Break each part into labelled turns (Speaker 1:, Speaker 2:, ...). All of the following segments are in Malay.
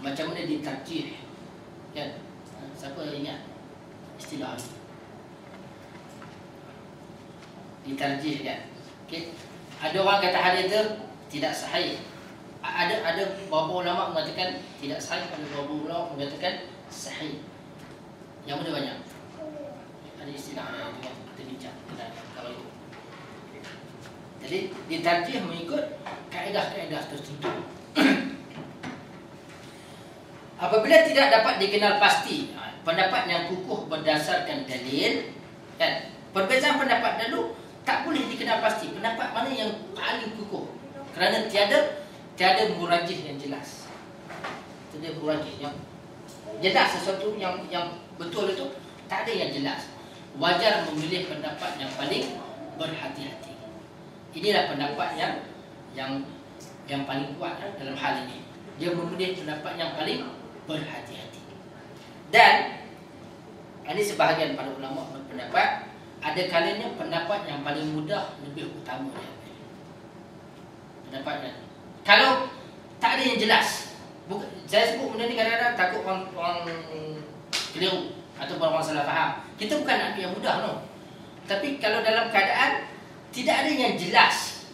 Speaker 1: macam mana ditarjih, kan? Siapa ingat istilah ini? Ditarjih, kan? Okay. Ada orang kata hadis itu tidak sahih. Ada beberapa ulama mengatakan tidak sahih, ada beberapa ulama mengatakan sahih. Yang mana banyak? Ada istilah yang kita bincang kalau itu. Jadi ditarjih mengikut kaedah-kaedah tertentu. Apabila tidak dapat dikenal pasti pendapat yang kukuh berdasarkan dalil, kan? Perbezaan pendapat dulu tak boleh dikenal pasti pendapat mana yang paling kukuh, kerana tiada murajih yang jelas. Tiada murajih yang jelas, sesuatu yang betul itu tak ada yang jelas. Wajar memilih pendapat yang paling berhati-hati. Inilah pendapat yang paling kuat dalam hal ini. Dia memilih pendapat yang paling berhati-hati. Dan ini sebahagian para ulama berpendapat ada kalanya pendapat yang paling mudah lebih utama dia. Pendapatnya kalau tak ada yang jelas. Saya sebut benda ni kadang-kadang takut orang keliru atau orang salah faham. Kita bukan nak yang mudah, no. Tapi kalau dalam keadaan tidak ada yang jelas,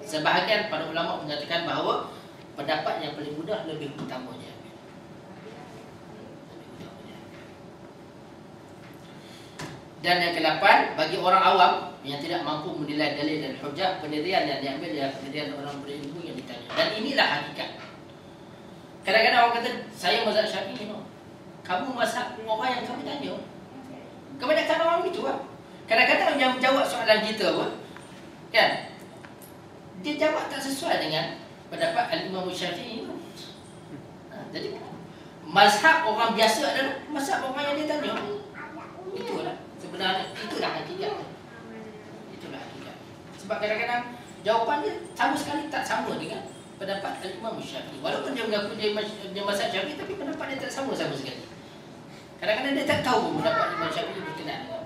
Speaker 1: sebahagian para ulama mengatakan bahawa pendapat yang paling mudah lebih utamanya. Dan yang ke-8, bagi orang awam yang tidak mampu menilai dalil dan hujah, pendirian yang diambil ialah pendirian orang berilmu yang ditanya. Dan inilah hakikat. Kadang-kadang orang kata, saya mazhab Syafi'i, no. Kamu mazhab orang yang kamu tanya. Kebanyakan orang begitu lah. Kadang-kadang yang menjawab soalan kita pun, kan, dia jawab tak sesuai dengan pendapat Al-Imam Syafi'i. Jadi mazhab orang biasa adalah mazhab orang yang dia tanya. Itulah sebenarnya, itulah hakikat. Itulah hakikat. Sebab kadang-kadang jawapan dia sama sekali tak sama dengan pendapat Al-Imam Syafi'i. Walaupun dia mengaku dia mazhab Syafi'i, tapi pendapat dia tak sama sekali. Kadang-kadang dia tak tahu pendapat Imam Syafi'i berkenaan dengan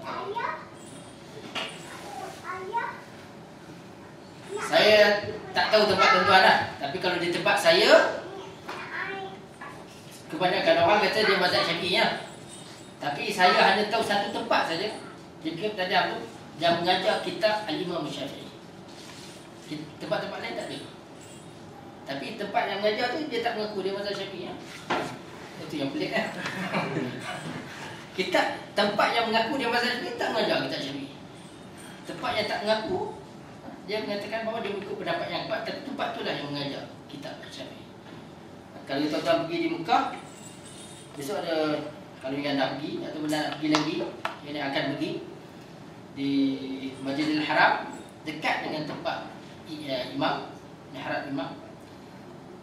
Speaker 1: saya tak tahu tempat tuan-tuan lah. Tapi kalau di tempat saya, kebanyakan orang kata dia mazhab Syafi'i ya. Tapi saya hanya tahu satu tempat saja. Dia tadi apa? Yang mengajar kitab Al-Imam Syafi'i. Tempat-tempat lain tak ada. Tapi tempat yang mengajar tu dia tak mengaku dia mazhab Syafi'i ya. Itu yang pelik kan. Kitab tempat yang mengaku dia mazhab Syafi'i tak mengajar kitab Syafi'i. Tempat yang tak mengaku, dia mengatakan bahawa dia mengikut pendapat yang kuat, tapi tempat itulah yang mengajar kitab Syafi'i. Kalau tuan-tuan pergi di Mekah, besok ada, kalau yang nak pergi atau nak pergi lagi, yang akan pergi di Masjidil Haram, dekat dengan tempat imam, mihrab imam,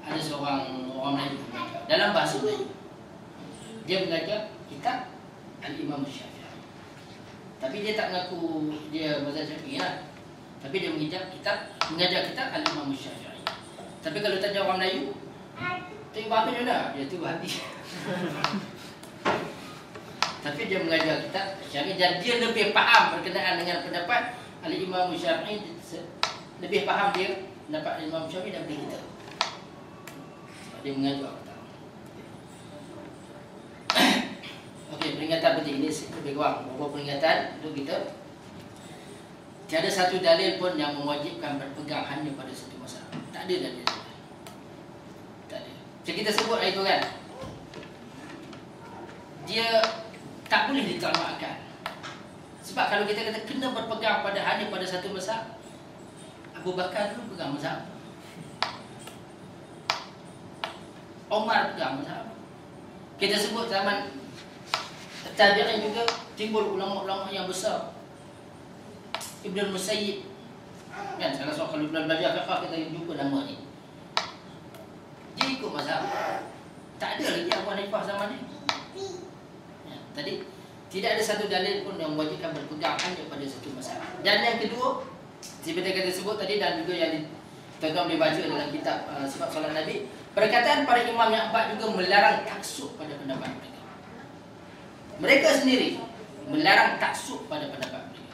Speaker 1: ada seorang orang Melayu dalam bahasa Melayu. Dia mengajar kitab Al-Imam Syafi'i. Tapi dia tak mengaku dia mazhab Syafi'i lah. Tapi dia mengajar kitab Al-Imam Syafi'i. Tapi kalau tanya orang Melayu, tengok apa dia nak? Dia tu hati. Tapi dia mengajar kitab Syafi'i dan dia lebih faham berkenaan dengan pendapat Al-Imam Syafi'i, lebih faham dia pendapat Al-Imam Syafi'i daripada kita. Dia mengajar kita. Okey, peringatan penting ini lebih kurang beberapa peringatan untuk kita. Tiada satu dalil pun yang mewajibkan berpegang hanya pada satu masalah. Tak ada dalil. Tak ada. Macam kita sebut itu kan, dia tak boleh ditolakkan. Sebab kalau kita kata kena berpegang hanya pada satu mazhab, Abu Bakar dulu pegang mazhab, Umar pegang mazhab. Kita sebut zaman tabi'in juga timbul ulama-ulama yang besar. Ibn Musayyib, kan, salah seorang, kalau belajar fiqh kita jumpa nama ni. Dia ikut mazhab. Tak ada lagi Abu Hanifah zaman ni. Ya, tadi tidak ada satu dalil pun yang mewajibkan berpegang hanya pada satu mazhab. Dan yang kedua, seperti kita sebut tadi dan juga yang tuan-tuan boleh baca dalam kitab Sifat Solat Nabi, perkataan para imam yang empat juga melarang taksub pada pendapat mereka. Mereka sendiri melarang taksub pada pendapat mereka.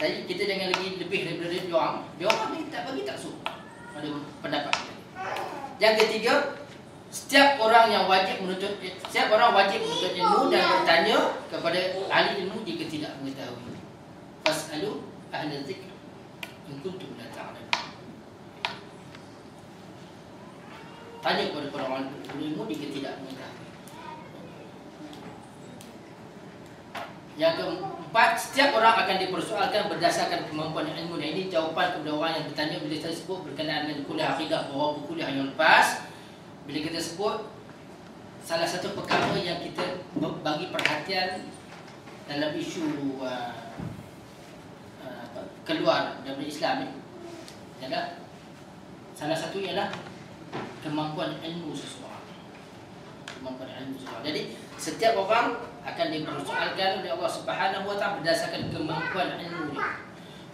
Speaker 1: Jadi kita jangan lagi lebih daripada dia orang ni tak bagi taksub pada pendapat mereka. Yang ketiga, Setiap orang wajib menuntut ilmu dan bertanya kepada ahli ilmu jika tidak mengetahui. Fas'alu ahla dzikr in kuntum la ta'lamun. Tanya kepada orang ilmu jika tidak mengetahui. Yang keempat, setiap orang akan dipersoalkan berdasarkan kemampuan ilmu. Dan ini jawapan kepada orang yang bertanya bila saya sebut berkenaan dengan kuliah akidah beberapa kuliah yang lepas. Bila kita sebut salah satu perkara yang kita bagi perhatian dalam isu keluar dari Islam ini adalah salah satu ialah kemampuan ilmu seseorang. Jadi setiap orang akan dipersoalkan oleh Allah Subhanahu Wa Taala berdasarkan kemampuan ilmu dia.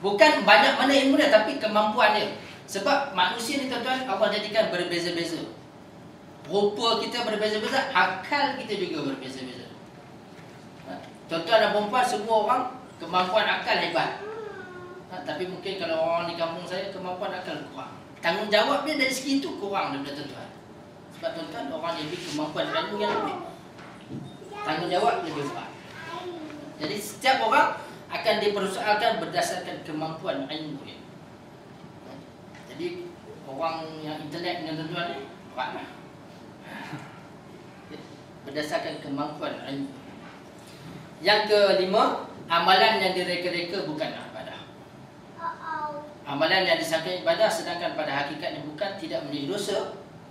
Speaker 1: Bukan banyak mana ilmu dia, tapi kemampuan dia. Sebab manusia ni tuan-tuan Allah jadikan berbeza-beza. Rupa kita berbeza-beza, akal kita juga berbeza-beza. Tuan-tuan dan perempuan, semua orang kemampuan akal hebat. Tapi mungkin kalau orang di kampung saya kemampuan akal kurang. Tanggungjawab dia dari segi itu kurang daripada tuan-tuan. Sebab tuan-tuan orang yang lebih kemampuan ilmu yang lebih, tanggungjawab lebih kurang. Jadi setiap orang akan dipersoalkan berdasarkan kemampuan ilmu dia. Jadi orang yang intelek dengan tuan-tuan ni beratlah. Berdasarkan kemampuan ilmu. Yang kelima, amalan yang direka-reka bukan ibadah. Amalan yang disangka ibadah sedangkan pada hakikatnya bukan, tidak menjadi dosa.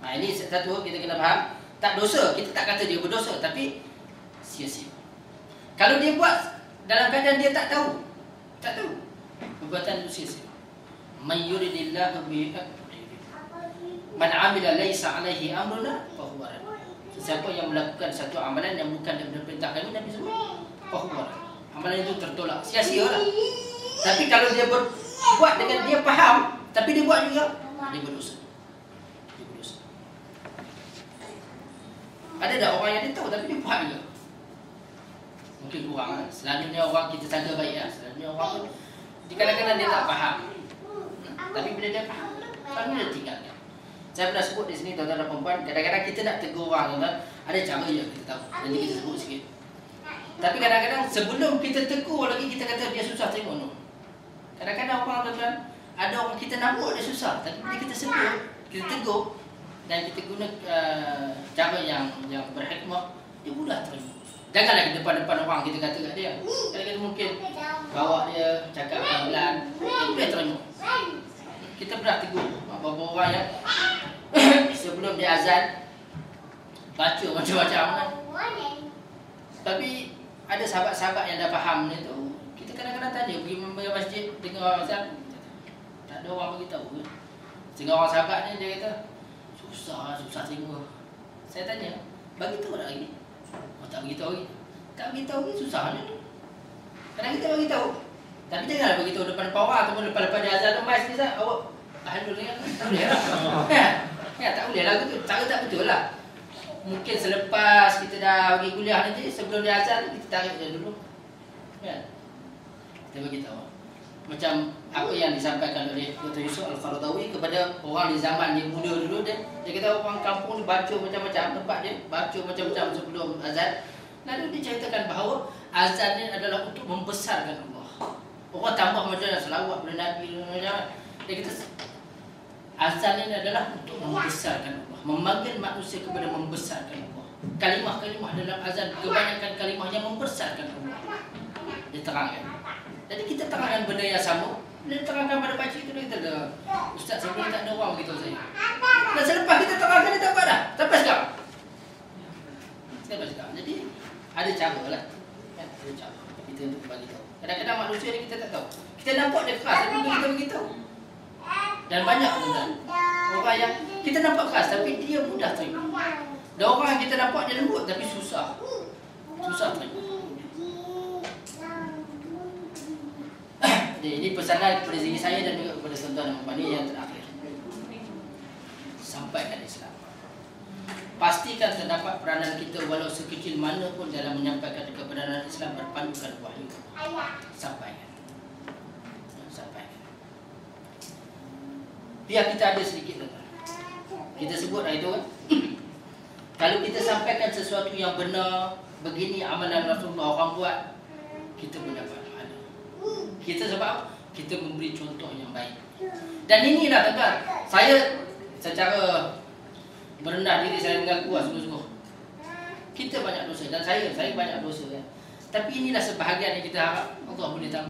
Speaker 1: Ini satu kita kena faham. Tak dosa, kita tak kata dia berdosa, tapi sia-sia. Kalau dia buat dalam keadaan dia tak tahu, perbuatan itu sia-sia. Man yuridillahu bihi man amila laisa alaihi amruna fa huwa rad. Siapa yang melakukan satu amalan yang bukan daripada perintah kami, Nabi sebut, fa huwa rad. Amalan itu tertolak, sia-sia lah. Tapi kalau dia buat dengan dia faham, tapi dia buat juga, dia berdosa. Ada tak orang yang dia tahu tapi dia buat juga? Mungkin kurang lah. Selanjutnya orang kita sangka baik lah. Selanjutnya orang pun kadang-kadang dia tak faham. Tapi bila dia faham, selalu dia tinggalkan. Saya pernah sebut di sini tuan-tuan dan perempuan, kadang-kadang kita nak tegur orang tuan-tuan, ada cara je kita tahu. Nanti kita sebut sikit. Tapi kadang-kadang sebelum kita tegur lagi kita kata dia susah tengok no. Kadang-kadang orang tuan-tuan, ada orang kita nampak dia susah, tapi bila kita sebut, kita tegur dan kita guna cara yang berhikmah, dia mudah terima. Janganlah di depan-depan orang kita kata kat dia. Kadang-kadang mungkin bawa dia cakap pelan-pelan, dia boleh terima. Kita pernah tegur beberapa orang yang sebelum dia azan baca macam-macam kan. Tapi ada sahabat-sahabat yang dah faham ni tu, kita kadang-kadang tanya pergi masjid dengar azan, tak ada orang beritahu kan. Sehingga orang sahabat ni dia kata susah terima. Saya tanya, bagi tahu tak lagi? Oh, tak beritahu lagi. Tak beritahu lagi susah ni. Kadang kita bagi tahu. Tapi janganlah bagi tahu depan orang ataupun lepas dia azan tu mai sini sat awak alhamdulillah tak boleh lah. Ya, tak boleh lah tu. Cara tak betul lah. Mungkin selepas kita dah pergi kuliah nanti, sebelum dia azan kita tarik dia dulu. Kan? Kita bagi tahu. Macam apa yang disampaikan oleh Dr. Yusuf Al-Qaradawi kepada orang di zaman dia muda dulu, dia kata orang kampung ni baca macam-macam, tempat dia baca macam-macam sebelum azan. Lalu dia ceritakan bahawa azan ni adalah untuk membesarkan Allah. Orang tambah macam selawat pada Nabi macam. Dia kata azan ni adalah untuk membesarkan Allah, memanggil manusia kepada membesarkan Allah. Kalimah-kalimah dalam azan kebanyakan kalimah yang membesarkan Allah. Dia terangkan. Jadi kita terangkan benda yang sama. Bila terangkan pada pakcik itu, dia kata, Ustaz sebenarnya tak ada orang beritahu saya. Dan selepas kita terangkan, dia tak buat dah. Sampai sekarang. Jadi ada cara lah. Ada cara kita untuk bagi tahu. Kadang-kadang manusia ni kita tak tahu. Kita nampak dia keras, tapi kita beritahu. Dan banyak tuan-tuan, orang yang kita nampak keras, tapi dia mudah terima. Dan orang yang kita nampak dia lembut, tapi susah terima. Ini pesanan kepada diri saya dan juga kepada tuan-tuan dan puan yang terakhir. Sampaikan Islam. Pastikan terdapat peranan kita walau sekecil mana pun dalam menyampaikan kebenaran Islam berpandukan wahyu. Sampaikan. Biar kita ada sedikit tuan. Kita sebut lah itu kan. Kalau kita sampaikan sesuatu yang benar, begini amalan Rasulullah orang buat, kita pun dapat pahala. Kita sebab apa? Kita memberi contoh yang baik. Dan inilah tuan-tuan, saya secara merendah diri saya mengaku sungguh-sungguh kita banyak dosa, dan saya banyak dosa kan. Tapi inilah sebahagian yang kita harap Allah boleh tambah.